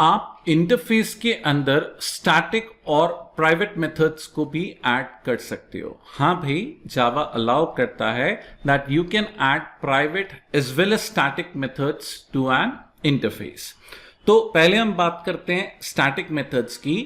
आप इंटरफेस के अंदर स्टैटिक और प्राइवेट मेथड्स को भी ऐड कर सकते हो। हाँ भाई, जावा अलाउ करता है that you can add private as well as static methods to an interface. तो पहले हम बात करते हैं स्टैटिक मेथड्स की।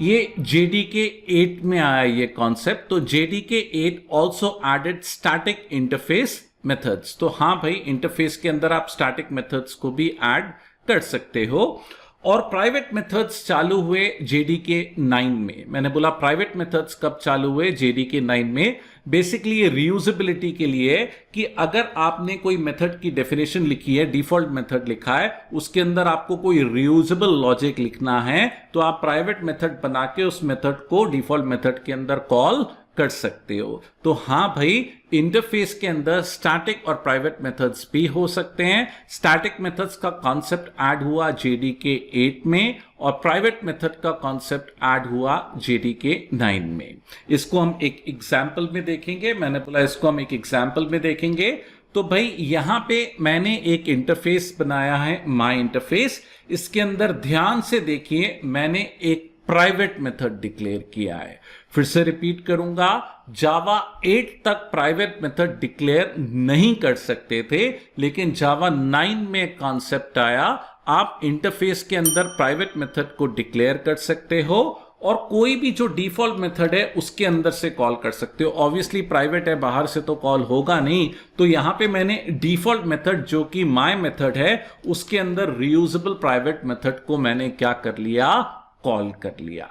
ये JDK 8 में आया ये कॉन्सेप्ट। तो JDK 8 also added static interface methods. तो हाँ भाई, इंटरफेस के अंदर आप स्टैटिक मेथड्स को भी ऐड कर सकते हो। और प्राइवेट मेथड्स चालू हुए JDK 9 में। मैंने बोला प्राइवेट मेथड्स कब चालू हुए? JDK 9 में। बेसिकली ये रीयूजेबिलिटी के लिए कि अगर आपने कोई मेथड की डेफिनेशन लिखी है, डिफॉल्ट मेथड लिखा है, उसके अंदर आपको कोई रीयूजेबल लॉजिक लिखना है, तो आप प्राइवेट मेथड बना के उस मेथड को डिफॉल्ट मेथड के अंदर कॉल कर सकते हो। तो हाँ भाई, इंटरफेस के अंदर स्टैटिक और प्राइवेट मेथड्स भी हो सकते हैं। स्टैटिक मेथड्स का कॉन्सेप्ट ऐड हुआ JDK 8 में और प्राइवेट मेथड का कॉन्सेप्ट ऐड हुआ JDK 9 में। इसको हम एक एग्जाम्पल में देखेंगे। मैंने बोला इसको हम एक एग्जाम्पल में देखेंगे। तो भाई यहां पे मैंने एक इंटरफेस बनाया है, माई इंटरफेस। इसके अंदर ध्यान से देखिए, मैंने एक प्राइवेट मेथड डिक्लेयर किया है। फिर से रिपीट करूंगा, जावा 8 तक प्राइवेट मेथड डिक्लेयर नहीं कर सकते थे, लेकिन जावा 9 में कॉन्सेप्ट आया, आप इंटरफेस के अंदर प्राइवेट मेथड को डिक्लेयर कर सकते हो और कोई भी जो डिफॉल्ट मेथड है उसके अंदर से कॉल कर सकते हो। ऑब्वियसली प्राइवेट है, बाहर से तो कॉल होगा नहीं। तो यहां पे मैंने डिफॉल्ट मेथड जो कि माई मेथड है, उसके अंदर रीयूजेबल प्राइवेट मेथड को मैंने क्या कर लिया? कॉल कर लिया।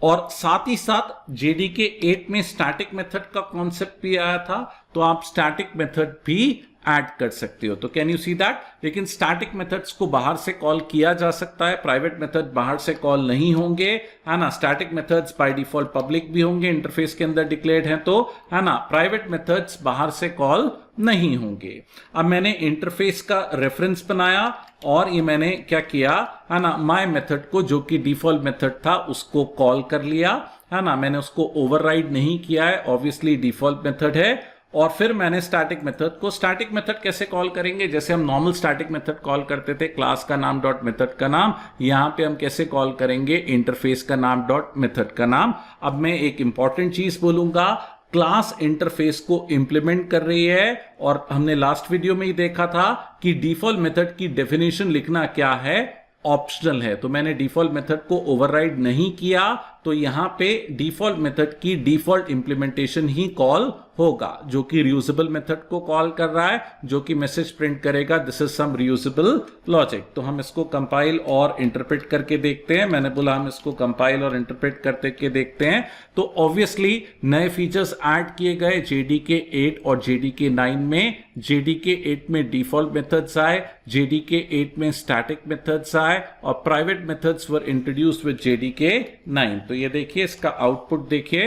और साथ ही साथ JDK 8 में स्टैटिक मेथड का कॉन्सेप्ट भी आया था, तो आप स्टैटिक मेथड भी ऐड कर सकते हो। तो कैन यू सी दैट? लेकिन स्टैटिक मेथड्स को बाहर से कॉल किया जा सकता है, प्राइवेट मेथड बाहर से कॉल नहीं होंगे, है ना। Static methods by default public भी होंगे, इंटरफेस के अंदर डिक्लेयर्ड है तो, है ना। प्राइवेट मेथड्स बाहर से कॉल नहीं होंगे। अब मैंने इंटरफेस का रेफरेंस बनाया और ये मैंने क्या किया, है ना, माई मेथड को जो कि डिफॉल्ट मेथड था उसको कॉल कर लिया, है ना। मैंने उसको ओवरराइड नहीं किया है, ऑब्वियसली डिफॉल्ट मेथड है। और फिर मैंने स्टैटिक मेथड कैसे कॉल करेंगे? जैसे हम नॉर्मल स्टैटिक मेथड कॉल करते थे, क्लास का नाम डॉट मेथड का नाम, यहां पे हम कैसे कॉल करेंगे? इंटरफेस का नाम डॉट मेथड का नाम। अब मैं एक इंपॉर्टेंट चीज बोलूंगा, क्लास इंटरफेस को इंप्लीमेंट कर रही है और हमने लास्ट वीडियो में ही देखा था कि डिफॉल्ट मेथड की डेफिनेशन लिखना क्या है? ऑप्शनल है। तो मैंने डिफॉल्ट मेथड को ओवरराइड नहीं किया, तो यहां पे डिफॉल्ट मेथड की डिफॉल्ट इंप्लीमेंटेशन ही कॉल होगा, जो कि रियूजेबल मेथड को कॉल कर रहा है, जो कि मैसेज प्रिंट करेगा this is some reusable logic. तो हम इसको कंपाइल और इंटरप्रेट करके देखते हैं। मैंने बोला हम इसको कंपाइल और इंटरप्रेट करते के देखते हैं। तो ऑब्वियसली नए फीचर्स ऐड किए गए JDK 8 और JDK 9 में। JDK 8 में डिफॉल्ट मेथड्स आए, JDK 8 में स्टैटिक मेथड्स आए और private methods were introduced with JDK 9। तो ये देखिए, इसका आउटपुट देखिए,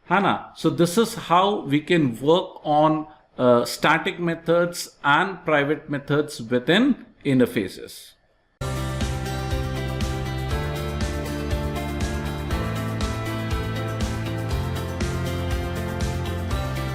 है ना। So this is how we can work on static methods and private methods within interfaces.